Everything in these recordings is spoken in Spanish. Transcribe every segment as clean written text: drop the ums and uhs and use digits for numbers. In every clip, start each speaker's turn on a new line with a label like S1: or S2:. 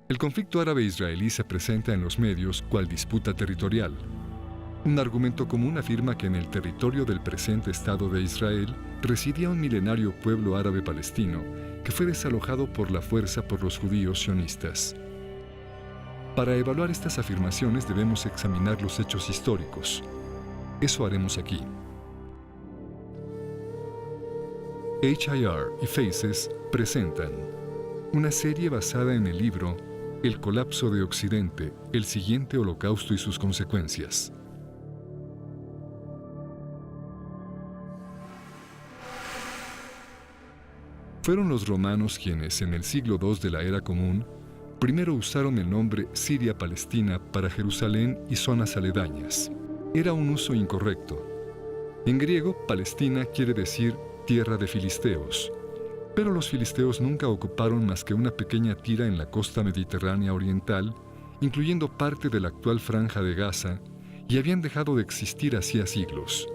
S1: El conflicto árabe-israelí se presenta en los medios cual disputa territorial. Un argumento común afirma que en el territorio del presente Estado de Israel residía un milenario pueblo árabe palestino que fue desalojado por la fuerza por los judíos sionistas. Para evaluar estas afirmaciones debemos examinar los hechos históricos. Eso haremos aquí. HIR y Faces presentan una serie basada en el libro El colapso de Occidente, el siguiente holocausto y sus consecuencias. Fueron los romanos quienes, en el siglo II de la Era Común, primero usaron el nombre Siria-Palestina para Jerusalén y zonas aledañas. Era un uso incorrecto. En griego, Palestina quiere decir tierra de filisteos, pero los filisteos nunca ocuparon más que una pequeña tira en la costa mediterránea oriental, incluyendo parte de la actual Franja de Gaza, y habían dejado de existir hacía siglos.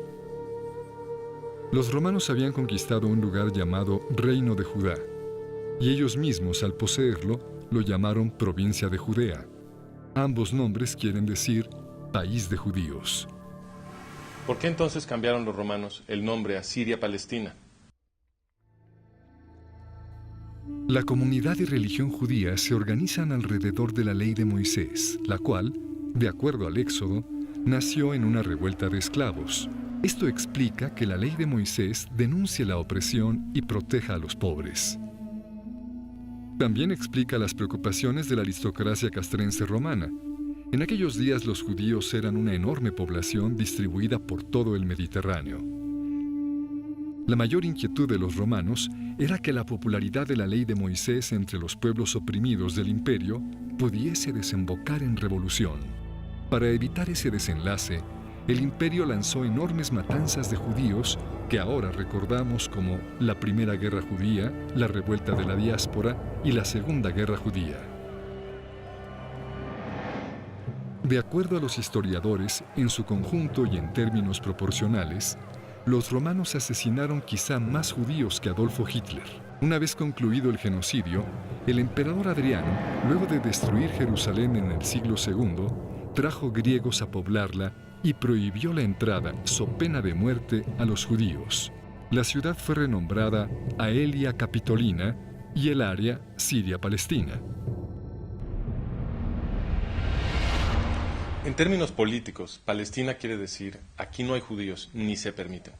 S1: Los romanos habían conquistado un lugar llamado Reino de Judá, y ellos mismos, al poseerlo, lo llamaron Provincia de Judea. Ambos nombres quieren decir País de Judíos.
S2: ¿Por qué entonces cambiaron los romanos el nombre a Siria-Palestina?
S1: La comunidad y religión judía se organizan alrededor de la ley de Moisés, la cual, de acuerdo al Éxodo, nació en una revuelta de esclavos. Esto explica que la ley de Moisés denuncie la opresión y proteja a los pobres. También explica las preocupaciones de la aristocracia castrense romana. En aquellos días los judíos eran una enorme población distribuida por todo el Mediterráneo. La mayor inquietud de los romanos era que la popularidad de la ley de Moisés entre los pueblos oprimidos del imperio pudiese desembocar en revolución. Para evitar ese desenlace, el imperio lanzó enormes matanzas de judíos que ahora recordamos como la Primera Guerra Judía, la Revuelta de la Diáspora y la Segunda Guerra Judía. De acuerdo a los historiadores, en su conjunto y en términos proporcionales, los romanos asesinaron quizá más judíos que Adolfo Hitler. Una vez concluido el genocidio, el emperador Adriano, luego de destruir Jerusalén en el siglo II, trajo griegos a poblarla y prohibió la entrada, so pena de muerte, a los judíos. La ciudad fue renombrada Aelia Capitolina y el área Siria-Palestina.
S2: En términos políticos, Palestina quiere decir aquí no hay judíos ni se permiten.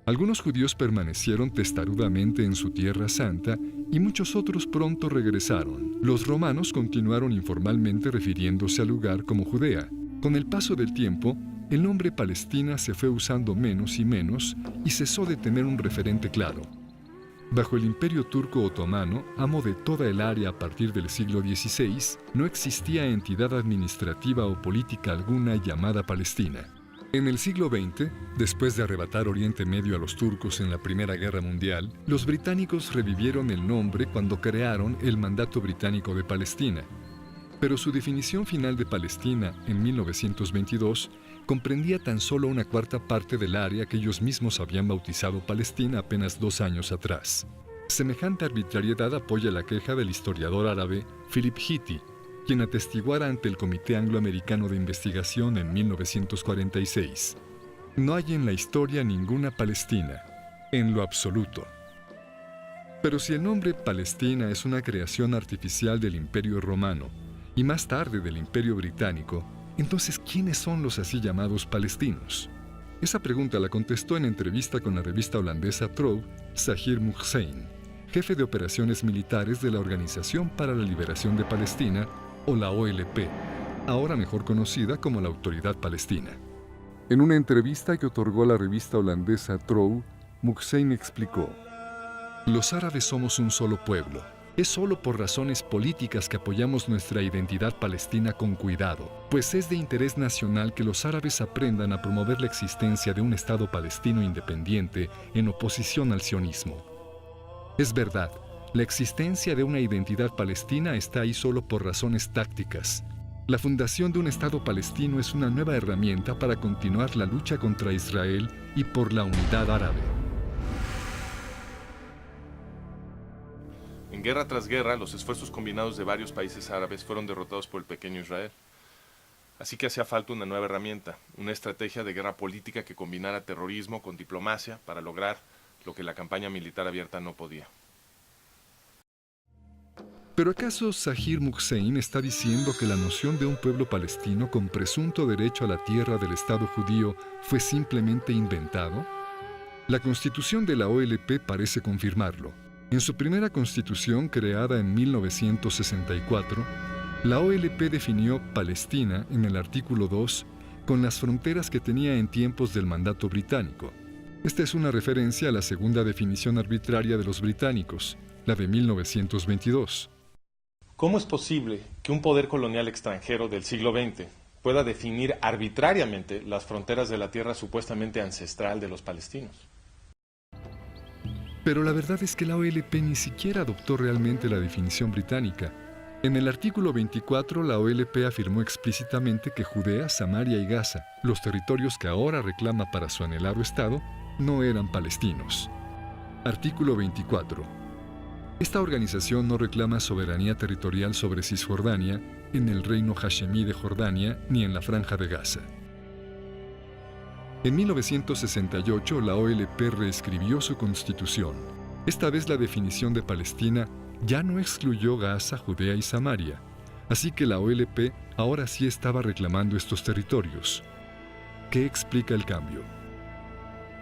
S1: Algunos judíos permanecieron testarudamente en su tierra santa y muchos otros pronto regresaron. Los romanos continuaron informalmente refiriéndose al lugar como Judea. Con el paso del tiempo, el nombre Palestina se fue usando menos y menos y cesó de tener un referente claro. Bajo el Imperio Turco Otomano, amo de toda el área a partir del siglo XVI, no existía entidad administrativa o política alguna llamada Palestina. En el siglo XX, después de arrebatar Oriente Medio a los turcos en la Primera Guerra Mundial, los británicos revivieron el nombre cuando crearon el Mandato Británico de Palestina. Pero su definición final de Palestina, en 1922, comprendía tan solo una cuarta parte del área que ellos mismos habían bautizado Palestina apenas 2 años atrás. Semejante arbitrariedad apoya la queja del historiador árabe Philip Hitti, quien atestiguara ante el Comité Anglo-Americano de Investigación en 1946. No hay en la historia ninguna Palestina, en lo absoluto. Pero si el nombre Palestina es una creación artificial del Imperio Romano, y más tarde del Imperio Británico, entonces, ¿quiénes son los así llamados palestinos? Esa pregunta la contestó en entrevista con la revista holandesa Trouw, Zahir Muhseen, jefe de operaciones militares de la Organización para la Liberación de Palestina, o la OLP, ahora mejor conocida como la Autoridad Palestina. En una entrevista que otorgó la revista holandesa Trouw, Muhseen explicó: «Los árabes somos un solo pueblo. Es solo por razones políticas que apoyamos nuestra identidad palestina con cuidado, pues es de interés nacional que los árabes aprendan a promover la existencia de un Estado palestino independiente en oposición al sionismo. Es verdad, la existencia de una identidad palestina está ahí solo por razones tácticas. La fundación de un Estado palestino es una nueva herramienta para continuar la lucha contra Israel y por la unidad árabe».
S2: En guerra tras guerra, los esfuerzos combinados de varios países árabes fueron derrotados por el pequeño Israel. Así que hacía falta una nueva herramienta, una estrategia de guerra política que combinara terrorismo con diplomacia para lograr lo que la campaña militar abierta no podía.
S1: ¿Pero acaso Zahir Muhsein está diciendo que la noción de un pueblo palestino con presunto derecho a la tierra del Estado judío fue simplemente inventado? La Constitución de la OLP parece confirmarlo. En su primera constitución, creada en 1964, la OLP definió Palestina en el artículo 2 con las fronteras que tenía en tiempos del mandato británico. Esta es una referencia a la segunda definición arbitraria de los británicos, la de 1922.
S2: ¿Cómo es posible que un poder colonial extranjero del siglo XX pueda definir arbitrariamente las fronteras de la tierra supuestamente ancestral de los palestinos?
S1: Pero la verdad es que la OLP ni siquiera adoptó realmente la definición británica. En el artículo 24, la OLP afirmó explícitamente que Judea, Samaria y Gaza, los territorios que ahora reclama para su anhelado Estado, no eran palestinos. Artículo 24. Esta organización no reclama soberanía territorial sobre Cisjordania, en el reino hashemí de Jordania, ni en la Franja de Gaza. En 1968, la OLP reescribió su constitución. Esta vez la definición de Palestina ya no excluyó Gaza, Judea y Samaria, así que la OLP ahora sí estaba reclamando estos territorios. ¿Qué explica el cambio?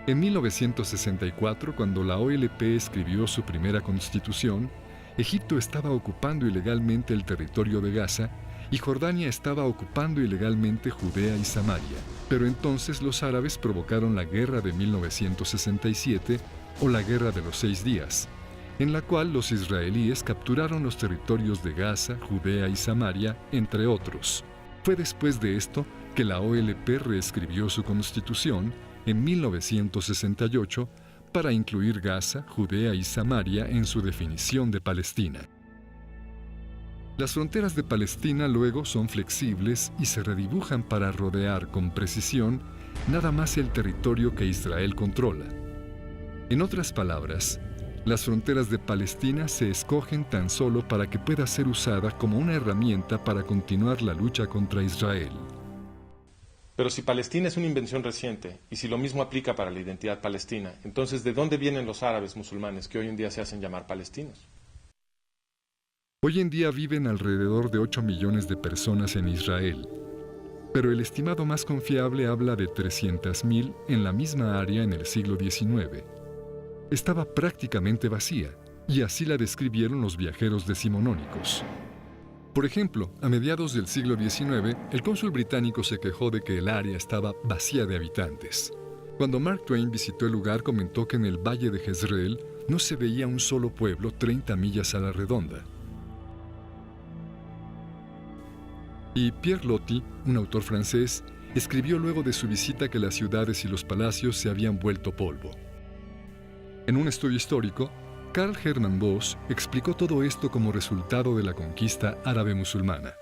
S1: En 1964, cuando la OLP escribió su primera constitución, Egipto estaba ocupando ilegalmente el territorio de Gaza y Jordania estaba ocupando ilegalmente Judea y Samaria. Pero entonces los árabes provocaron la guerra de 1967 o la Guerra de los 6 días, en la cual los israelíes capturaron los territorios de Gaza, Judea y Samaria, entre otros. Fue después de esto que la OLP reescribió su constitución en 1968 para incluir Gaza, Judea y Samaria en su definición de Palestina. Las fronteras de Palestina luego son flexibles y se redibujan para rodear con precisión nada más el territorio que Israel controla. En otras palabras, las fronteras de Palestina se escogen tan solo para que pueda ser usada como una herramienta para continuar la lucha contra Israel.
S2: Pero si Palestina es una invención reciente, y si lo mismo aplica para la identidad palestina, entonces ¿de dónde vienen los árabes musulmanes que hoy en día se hacen llamar palestinos?
S1: Hoy en día viven alrededor de 8 millones de personas en Israel, pero el estimado más confiable habla de 300.000 en la misma área en el siglo XIX. Estaba prácticamente vacía, y así la describieron los viajeros decimonónicos. Por ejemplo, a mediados del siglo XIX, el cónsul británico se quejó de que el área estaba vacía de habitantes. Cuando Mark Twain visitó el lugar, comentó que en el valle de Jezreel no se veía un solo pueblo 30 millas a la redonda. Y Pierre Loti, un autor francés, escribió luego de su visita que las ciudades y los palacios se habían vuelto polvo. En un estudio histórico, Karl Hermann Voss explicó todo esto como resultado de la conquista árabe musulmana.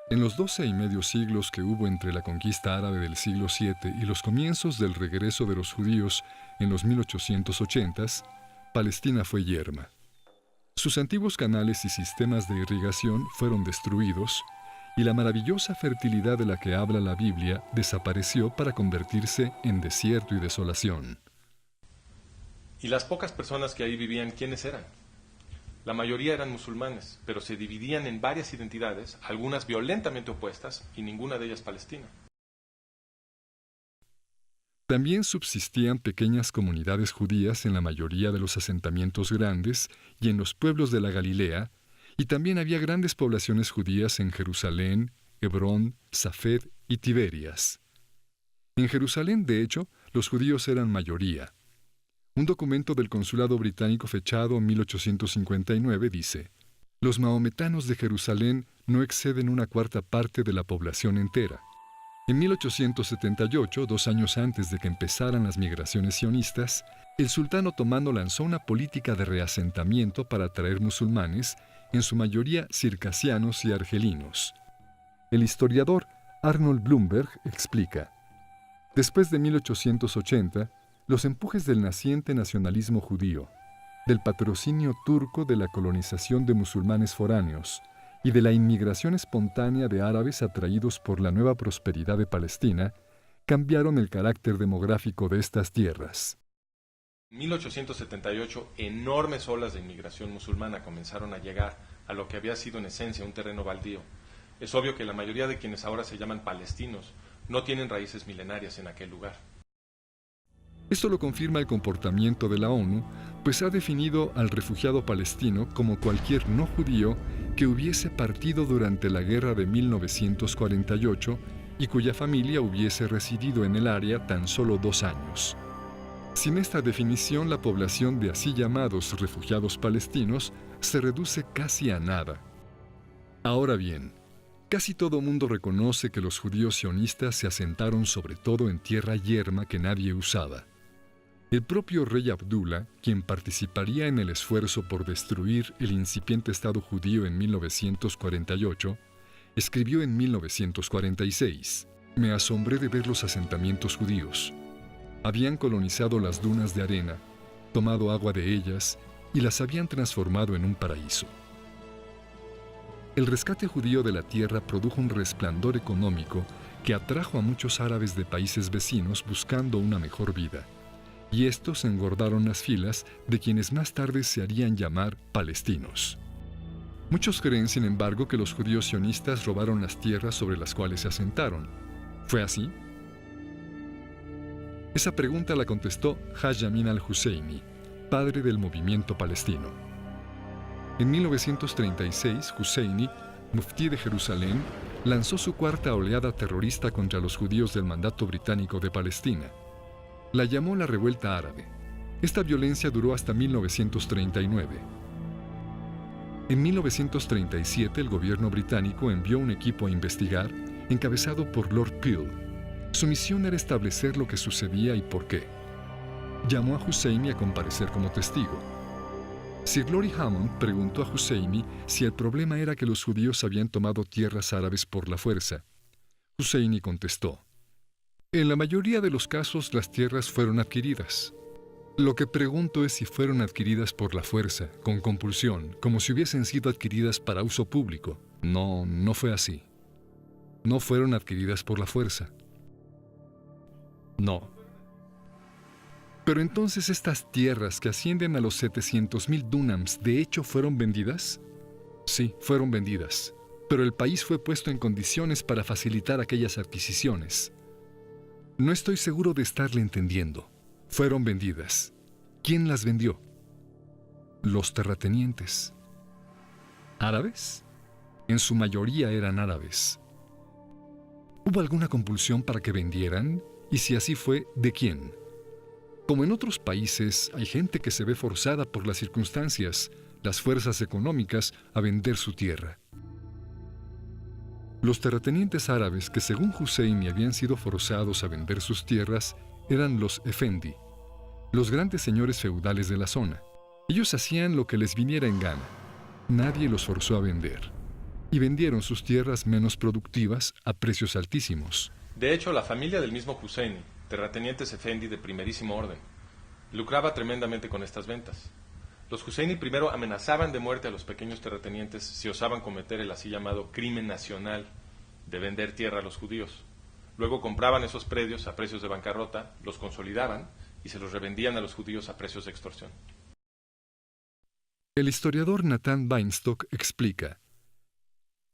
S1: En los 12 y medio siglos que hubo entre la conquista árabe del siglo VII y los comienzos del regreso de los judíos en los 1880s, Palestina fue yerma. Sus antiguos canales y sistemas de irrigación fueron destruidos y la maravillosa fertilidad de la que habla la Biblia desapareció para convertirse en desierto y desolación.
S2: ¿Y las pocas personas que ahí vivían, quiénes eran? La mayoría eran musulmanes, pero se dividían en varias identidades, algunas violentamente opuestas y ninguna de ellas palestina.
S1: También subsistían pequeñas comunidades judías en la mayoría de los asentamientos grandes y en los pueblos de la Galilea, y también había grandes poblaciones judías en Jerusalén, Hebrón, Safed y Tiberias. En Jerusalén, de hecho, los judíos eran mayoría. Un documento del consulado británico fechado en 1859 dice: «Los mahometanos de Jerusalén no exceden una cuarta parte de la población entera». En 1878, 2 años antes de que empezaran las migraciones sionistas, el sultán otomano lanzó una política de reasentamiento para atraer musulmanes, en su mayoría circasianos y argelinos. El historiador Arnold Blumberg explica: después de 1880, los empujes del naciente nacionalismo judío, del patrocinio turco de la colonización de musulmanes foráneos y de la inmigración espontánea de árabes atraídos por la nueva prosperidad de Palestina, cambiaron el carácter demográfico de estas tierras.
S2: En 1878, enormes olas de inmigración musulmana comenzaron a llegar a lo que había sido en esencia un terreno baldío. Es obvio que la mayoría de quienes ahora se llaman palestinos no tienen raíces milenarias en aquel lugar.
S1: Esto lo confirma el comportamiento de la ONU, pues ha definido al refugiado palestino como cualquier no judío que hubiese partido durante la guerra de 1948 y cuya familia hubiese residido en el área tan solo 2 años. Sin esta definición, la población de así llamados refugiados palestinos se reduce casi a nada. Ahora bien, casi todo mundo reconoce que los judíos sionistas se asentaron sobre todo en tierra yerma que nadie usaba. El propio rey Abdullah, quien participaría en el esfuerzo por destruir el incipiente Estado judío en 1948, escribió en 1946: «Me asombré de ver los asentamientos judíos. Habían colonizado las dunas de arena, tomado agua de ellas y las habían transformado en un paraíso». El rescate judío de la tierra produjo un resplandor económico que atrajo a muchos árabes de países vecinos buscando una mejor vida, y estos engordaron las filas de quienes más tarde se harían llamar palestinos. Muchos creen, sin embargo, que los judíos sionistas robaron las tierras sobre las cuales se asentaron. ¿Fue así? Esa pregunta la contestó Haj Amin al-Husseini, padre del movimiento palestino. En 1936, Husseini, muftí de Jerusalén, lanzó su cuarta oleada terrorista contra los judíos del mandato británico de Palestina. La llamó la Revuelta Árabe. Esta violencia duró hasta 1939. En 1937, el gobierno británico envió un equipo a investigar, encabezado por Lord Peel. Su misión era establecer lo que sucedía y por qué. Llamó a Husseini a comparecer como testigo. Sir Glory Hammond preguntó a Husseini si el problema era que los judíos habían tomado tierras árabes por la fuerza. Husseini contestó: «En la mayoría de los casos las tierras fueron adquiridas. Lo que pregunto es si fueron adquiridas por la fuerza, con compulsión, como si hubiesen sido adquiridas para uso público. No, no fue así. No fueron adquiridas por la fuerza. No. Pero entonces estas tierras que ascienden a los 700,000 dúnams, ¿de hecho fueron vendidas? Sí, fueron vendidas, pero el país fue puesto en condiciones para facilitar aquellas adquisiciones. No estoy seguro de estarle entendiendo. Fueron vendidas. ¿Quién las vendió? Los terratenientes. ¿Árabes? En su mayoría eran árabes. ¿Hubo alguna compulsión para que vendieran? Y si así fue, ¿de quién? Como en otros países, hay gente que se ve forzada por las circunstancias, las fuerzas económicas, a vender su tierra. Los terratenientes árabes que, según Husseini, habían sido forzados a vender sus tierras eran los efendi, los grandes señores feudales de la zona. Ellos hacían lo que les viniera en gana. Nadie los forzó a vender. Y vendieron sus tierras menos productivas a precios altísimos.
S2: De hecho, la familia del mismo Husseini, terratenientes efendi de primerísimo orden, lucraba tremendamente con estas ventas. Los Husseini primero amenazaban de muerte a los pequeños terratenientes si osaban cometer el así llamado crimen nacional de vender tierra a los judíos. Luego compraban esos predios a precios de bancarrota, los consolidaban y se los revendían a los judíos a precios de extorsión.
S1: El historiador Nathan Weinstock explica: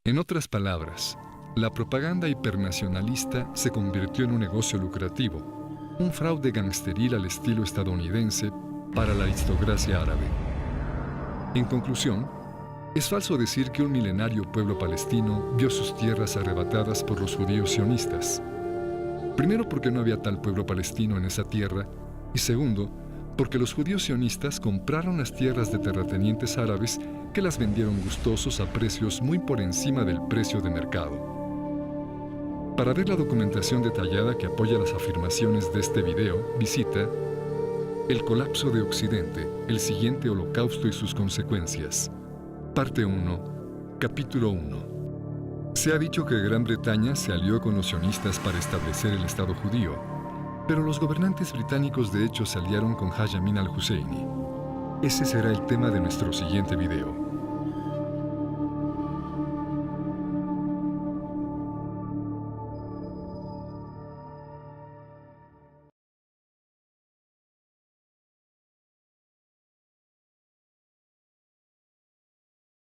S1: en otras palabras, la propaganda hipernacionalista se convirtió en un negocio lucrativo, un fraude gangsteril al estilo estadounidense para la aristocracia árabe. En conclusión, es falso decir que un milenario pueblo palestino vio sus tierras arrebatadas por los judíos sionistas. Primero, porque no había tal pueblo palestino en esa tierra, y segundo, porque los judíos sionistas compraron las tierras de terratenientes árabes que las vendieron gustosos a precios muy por encima del precio de mercado. Para ver la documentación detallada que apoya las afirmaciones de este video, visita El colapso de Occidente, el siguiente holocausto y sus consecuencias. Parte 1, capítulo 1. Se ha dicho que Gran Bretaña se alió con los sionistas para establecer el Estado judío, pero los gobernantes británicos de hecho se aliaron con Haj Amin al-Husseini. Ese será el tema de nuestro siguiente video.